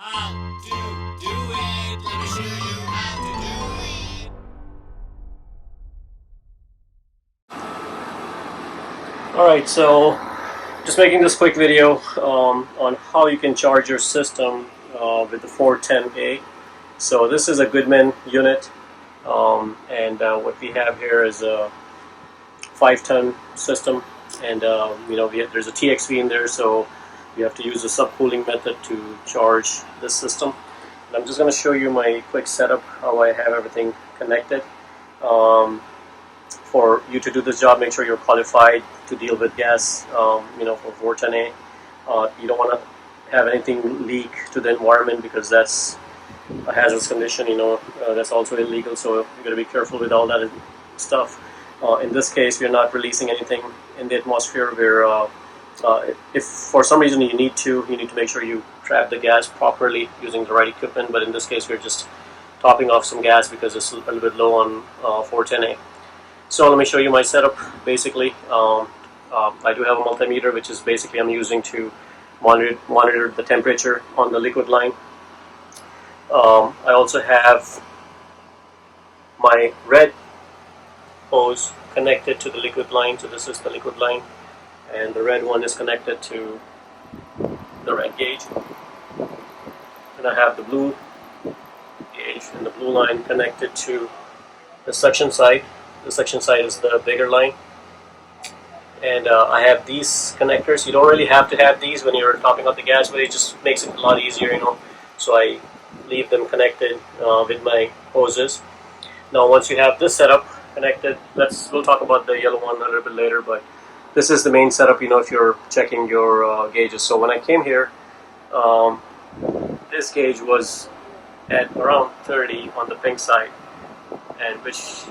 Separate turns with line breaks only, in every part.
How to do it. Let me show you how to do it.
Alright, so just making this quick video on how you can charge your system with the 410A. So this is a Goodman unit, and what we have here is a 5-ton system, and there's a TXV in there, so you have to use a subcooling method to charge this system. And I'm just going to show you my quick setup, how I have everything connected. For you to do this job, make sure you're qualified to deal with gas, for 410A. You don't want to have anything leak to the environment because that's a hazardous condition, that's also illegal, so you got to be careful with all that stuff. In this case, we're not releasing anything in the atmosphere. We're if for some reason you need to make sure you trap the gas properly using the right equipment, but in this case we're just topping off some gas because it's a little bit low on 410A. So let me show you my setup. Basically, I do have a multimeter, which is basically I'm using to monitor the temperature on the liquid line. I also have my red hose connected to the liquid line, so this is the liquid line, and the red one is connected to the red gauge, and I have the blue gauge and the blue line connected to the suction side. The suction side is the bigger line, and I have these connectors. You don't really have to have these when you're topping out the gas, but it just makes it a lot easier, so I leave them connected with my hoses. Now once you have this setup connected, we'll talk about the yellow one a little bit later, but this is the main setup, if you're checking your gauges. So when I came here, this gauge was at around 30 on the pink side, and which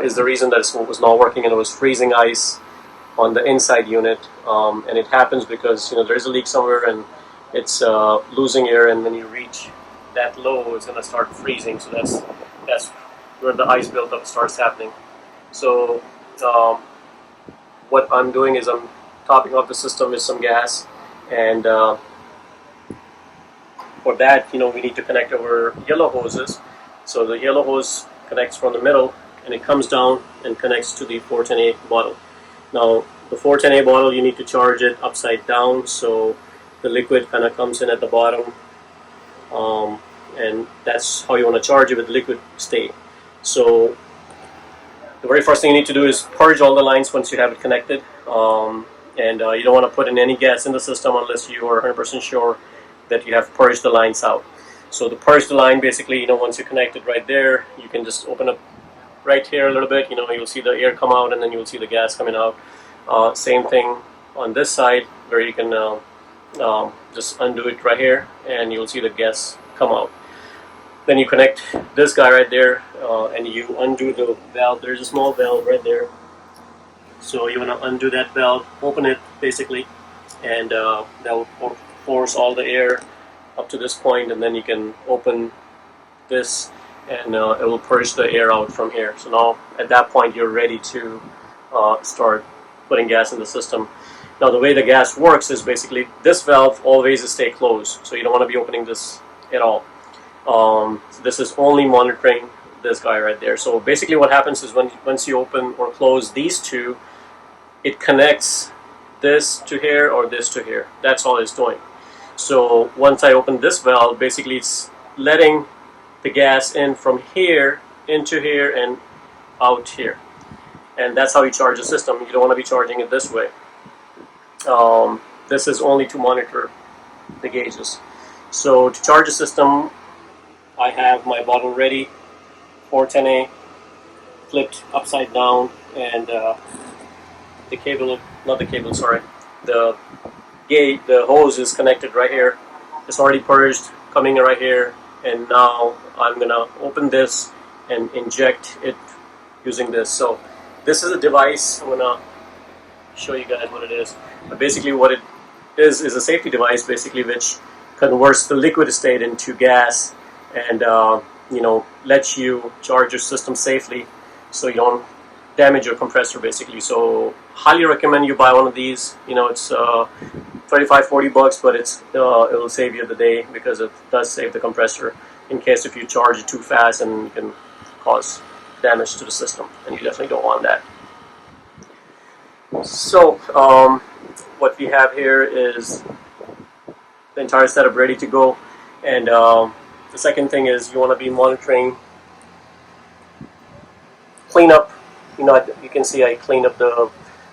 is the reason that it was not working, and it was freezing ice on the inside unit. And it happens because there's a leak somewhere and it's losing air, and when you reach that low, it's going to start freezing. So that's where the ice buildup starts happening. So what I'm doing is I'm topping off the system with some gas, and for that, we need to connect our yellow hoses. So the yellow hose connects from the middle, and it comes down and connects to the 410A bottle. Now the 410A bottle, you need to charge it upside down, so the liquid kind of comes in at the bottom, and that's how you want to charge it, with liquid state. So the very first thing you need to do is purge all the lines once you have it connected, and you don't want to put in any gas in the system unless you are 100% sure that you have purged the lines out. So to purge the line, basically, once you connect it right there, you can just open up right here a little bit, you'll see the air come out, and then you'll see the gas coming out. Same thing on this side, where you can just undo it right here, and you'll see the gas come out. Then you connect this guy right there, and you undo the valve. There's a small valve right there, so you want to undo that valve, open it basically, and that will force all the air up to this point, and then you can open this, and it will purge the air out from here. So now at that point you're ready to start putting gas in the system. Now the way the gas works is basically this valve always stay closed, so you don't want to be opening this at all. This is only monitoring this guy right there. So basically what happens is once you open or close these two, it connects this to here or this to here. That's all it's doing. So once I open this valve, basically it's letting the gas in from here into here and out here, and that's how you charge the system. You don't want to be charging it this way. This is only to monitor the gauges. So to charge the system, I have my bottle ready, 410A, flipped upside down, and the hose is connected right here. It's already purged, coming right here, and now I'm gonna open this and inject it using this. So this is a device. I'm gonna show you guys what it is. But basically what it is a safety device, basically, which converts the liquid state into gas, and lets you charge your system safely, so you don't damage your compressor, basically. So highly recommend you buy one of these. It's $35-40, but it will save you the day because it does save the compressor in case if you charge it too fast and it can cause damage to the system, and you definitely don't want that. So what we have here is the entire setup ready to go, and the second thing is you want to be monitoring cleanup. You can see I cleaned up the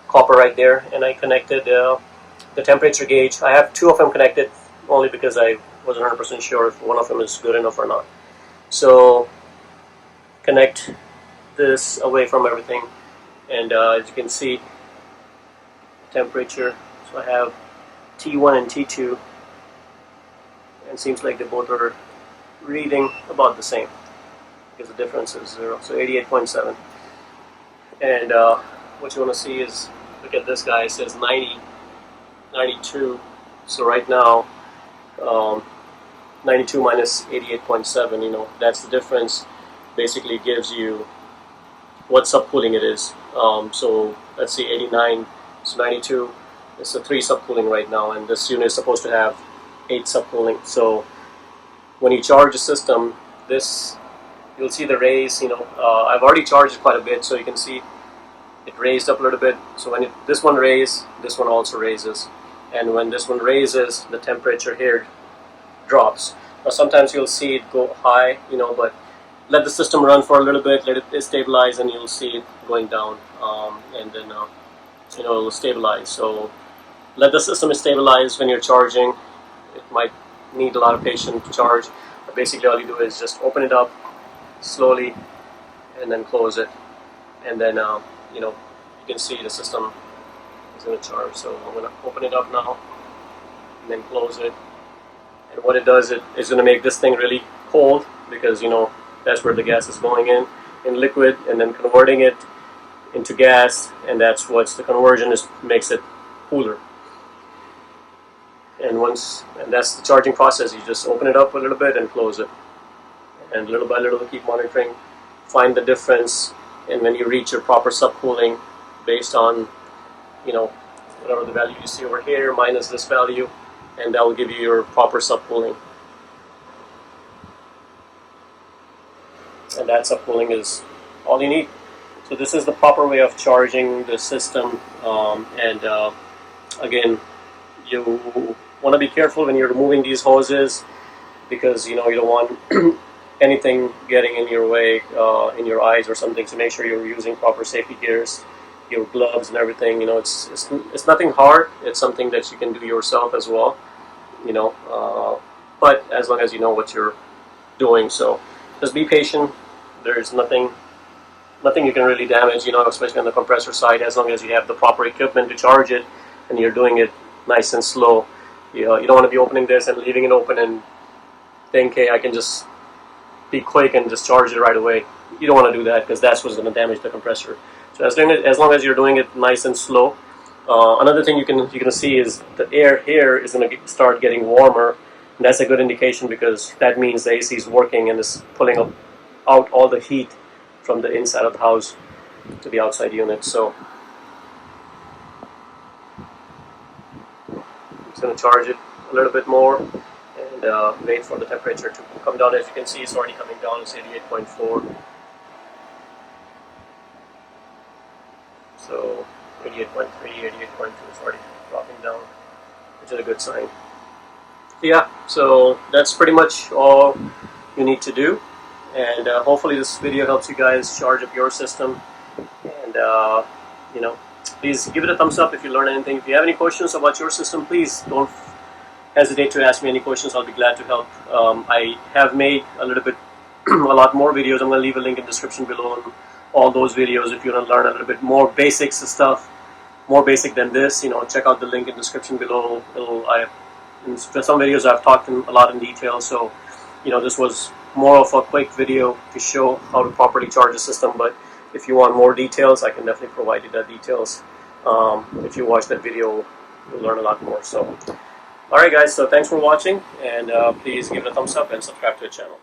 copper right there, and I connected the temperature gauge. I have two of them connected only because I wasn't 100% sure if one of them is good enough or not. So connect this away from everything, and as you can see, temperature. So I have T1 and T2, and it seems like they both are reading about the same because the difference is 0. So 88.7. And what you want to see is, look at this guy. It says 90, 92. So right now, 92 minus 88.7. That's the difference. Basically, gives you what subcooling it is. So let's see, 89. So 92 is a 3 subcooling right now, and this unit is supposed to have 8 subcooling. So when you charge the system, you'll see the raise. I've already charged it quite a bit, so you can see it raised up a little bit. So when this one raises, this one also raises, and when this one raises, the temperature here drops. Now sometimes you'll see it go high, but let the system run for a little bit, let it stabilize, and you'll see it going down, and then it will stabilize. So let the system stabilize when you're charging. It might need a lot of patience to charge, but basically all you do is just open it up slowly and then close it, and then you can see the system is going to charge. So I'm going to open it up now and then close it, and what it does, it's going to make this thing really cold because that's where the gas is going in liquid and then converting it into gas, and that's what's the conversion makes it cooler. And that's the charging process. You just open it up a little bit and close it, and little by little keep monitoring, find the difference, and when you reach your proper subcooling based on whatever the value you see over here minus this value, and that will give you your proper subcooling. And that subcooling is all you need. So this is the proper way of charging the system, and again, you want to be careful when you're removing these hoses because you don't want anything getting in your way, in your eyes or something. So make sure you're using proper safety gears, your gloves and everything. It's nothing hard. It's something that you can do yourself as well, but as long as you know what you're doing. So just be patient. There's nothing you can really damage, especially on the compressor side, as long as you have the proper equipment to charge it and you're doing it nice and slow. You don't want to be opening this and leaving it open and think, hey, I can just be quick and just charge it right away. You don't want to do that because that's what's going to damage the compressor. So as long as you're doing it nice and slow. Another thing you're going to see is the air here is going to start getting warmer, and that's a good indication because that means the AC is working and is pulling out all the heat from the inside of the house to the outside unit. So I'm just going to charge it a little bit more and wait for the temperature to come down. As you can see, it's already coming down. It's 88.4. So 88.3, 88.2 is already dropping down, which is a good sign. Yeah, so that's pretty much all you need to do. And hopefully this video helps you guys charge up your system. And please give it a thumbs up if you learn anything. If you have any questions about your system, please don't hesitate to ask me any questions. I'll be glad to help. I have made a lot more videos. I'm going to leave a link in the description below on all those videos if you want to learn a little bit more basics stuff, more basic than this. Check out the link in the description below. In some videos I've talked a lot in detail, so this was more of a quick video to show how to properly charge the system, but if you want more details, I can definitely provide you the details. If you watch that video, you'll learn a lot more. So, alright guys, so thanks for watching, and please give it a thumbs up and subscribe to the channel.